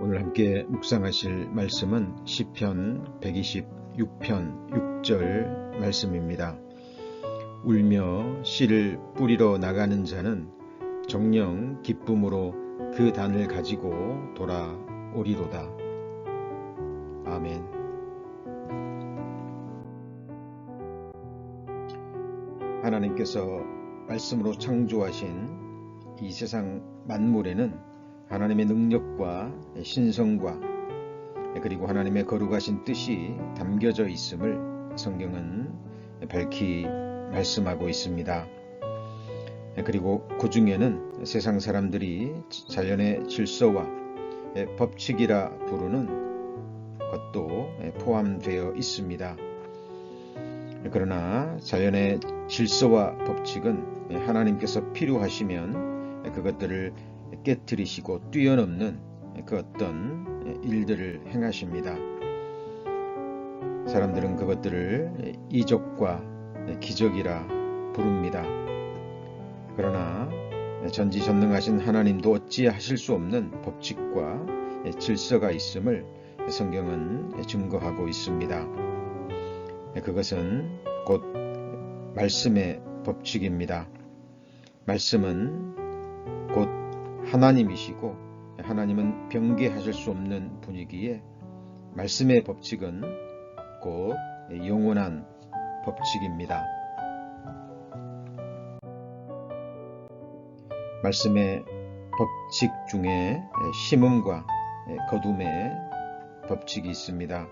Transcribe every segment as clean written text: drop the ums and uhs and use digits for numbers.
오늘 함께 묵상하실 말씀은 시편 126편 6절 말씀입니다. 울며 씨를 뿌리러 나가는 자는 정녕 기쁨으로 그 단을 가지고 돌아오리로다. 아멘. 하나님께서 말씀으로 창조하신 이 세상 만물에는 하나님의 능력과 신성과 그리고 하나님의 거룩하신 뜻이 담겨져 있음을 성경은 밝히 말씀하고 있습니다. 그리고 그 중에는 세상 사람들이 자연의 질서와 법칙이라 부르는 것도 포함되어 있습니다. 그러나 자연의 질서와 법칙은 하나님께서 필요하시면 그것들을 깨트리시고 뛰어넘는 그 어떤 일들을 행하십니다. 사람들은 그것들을 이적과 기적이라 부릅니다. 그러나 전지전능하신 하나님도 어찌하실 수 없는 법칙과 질서가 있음을 성경은 증거하고 있습니다. 그것은 곧 말씀의 법칙입니다. 말씀은 곧 하나님이시고 하나님은 변개하실 수 없는 분이기에 말씀의 법칙은 곧 영원한 법칙입니다. 말씀의 법칙 중에 심음과 거둠의 법칙이 있습니다.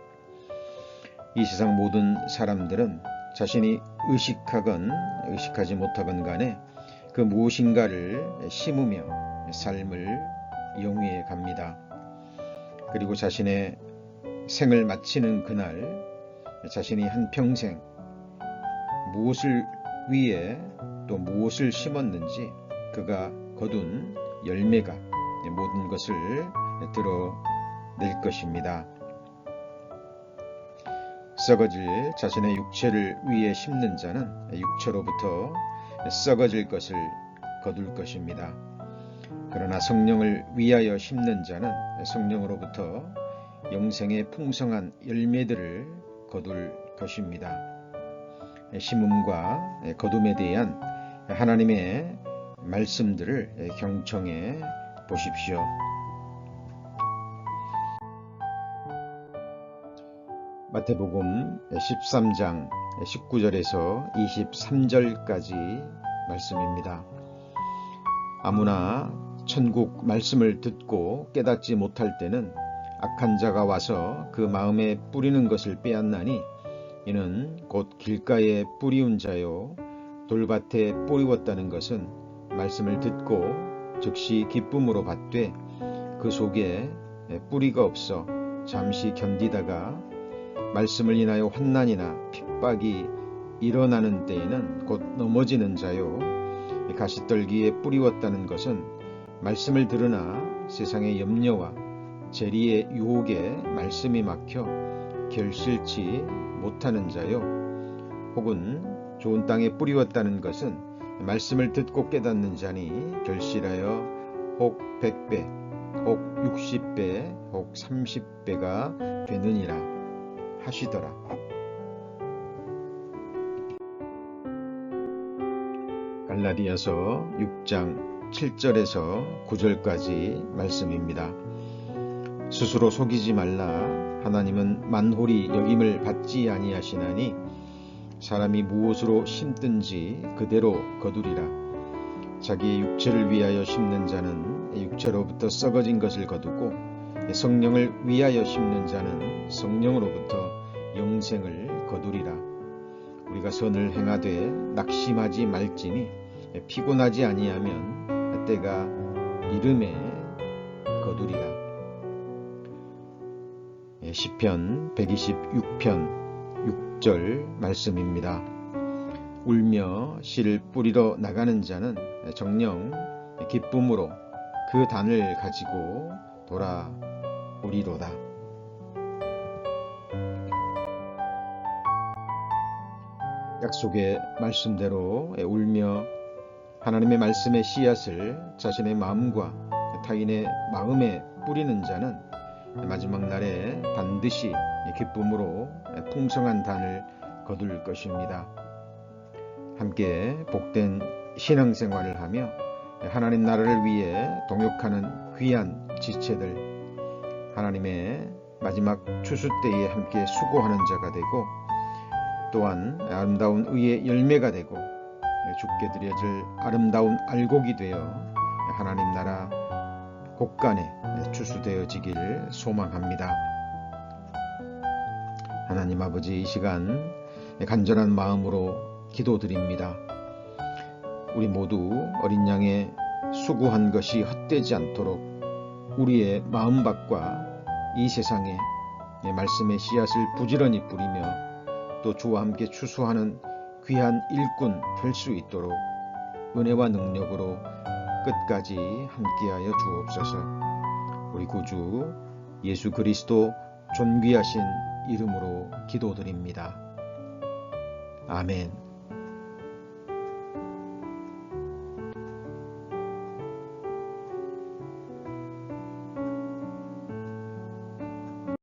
이 세상 모든 사람들은 자신이 의식하건 의식하지 못하건 간에 그 무엇인가를 심으며 삶을 영위해 갑니다. 그리고 자신의 생을 마치는 그날 자신이 한평생 무엇을 위해 또 무엇을 심었는지 그가 거둔 열매가 모든 것을 드러낼 것입니다. 썩어질 자신의 육체를 위해 심는 자는 육체로부터 썩어질 것을 거둘 것입니다. 그러나 성령을 위하여 심는 자는 성령으로부터 영생의 풍성한 열매들을 거둘 것입니다. 심음과 거둠에 대한 하나님의 말씀들을 경청해 보십시오. 마태복음 13장 19절에서 23절까지 말씀입니다. 아무나 천국 말씀을 듣고 깨닫지 못할 때는 악한 자가 와서 그 마음에 뿌리는 것을 빼앗나니 이는 곧 길가에 뿌리운 자요 돌밭에 뿌리웠다는 것은 말씀을 듣고 즉시 기쁨으로 받되 그 속에 뿌리가 없어 잠시 견디다가 말씀을 인하여 환난이나 핍박이 일어나는 때에는 곧 넘어지는 자요 가시떨기에 뿌리웠다는 것은 말씀을 들으나 세상의 염려와 재리의 유혹에 말씀이 막혀 결실치 못하는 자요 혹은 좋은 땅에 뿌리웠다는 것은 말씀을 듣고 깨닫는 자니 결실하여 혹 100배, 혹 60배, 혹 30배가 되느니라 하시더라. 갈라디아서 6장 7절에서 9절까지 말씀입니다. 스스로 속이지 말라. 하나님은 만홀히 여김을 받지 아니하시나니 사람이 무엇으로 심든지 그대로 거두리라. 자기의 육체를 위하여 심는 자는 육체로부터 썩어진 것을 거두고 성령을 위하여 심는 자는 성령으로부터 영생을 거두리라. 우리가 선을 행하되 낙심하지 말지니 피곤하지 아니하면 때가 이름에 거두리라. 시편 126편 6절 말씀입니다. 울며 씨를 뿌리러 나가는 자는 정녕 기쁨으로 그 단을 가지고 돌아오리로다. 약속의 말씀대로 울며 하나님의 말씀의 씨앗을 자신의 마음과 타인의 마음에 뿌리는 자는 마지막 날에 반드시 기쁨으로 풍성한 단을 거둘 것입니다. 함께 복된 신앙생활을 하며 하나님 나라를 위해 동역하는 귀한 지체들, 하나님의 마지막 추수 때에 함께 수고하는 자가 되고 또한 아름다운 의의 열매가 되고 주께 드려질 아름다운 알곡이 되어 하나님 나라 곳간에 추수되어지길 소망합니다. 하나님 아버지, 이 시간 간절한 마음으로 기도드립니다. 우리 모두 어린 양의 수고한 것이 헛되지 않도록 우리의 마음밭과 이 세상에 말씀의 씨앗을 부지런히 뿌리며 또 주와 함께 추수하는 귀한 일꾼 될 수 있도록 은혜와 능력으로 끝까지 함께하여 주옵소서. 우리 구주 예수 그리스도 존귀하신 이름으로 기도드립니다. 아멘.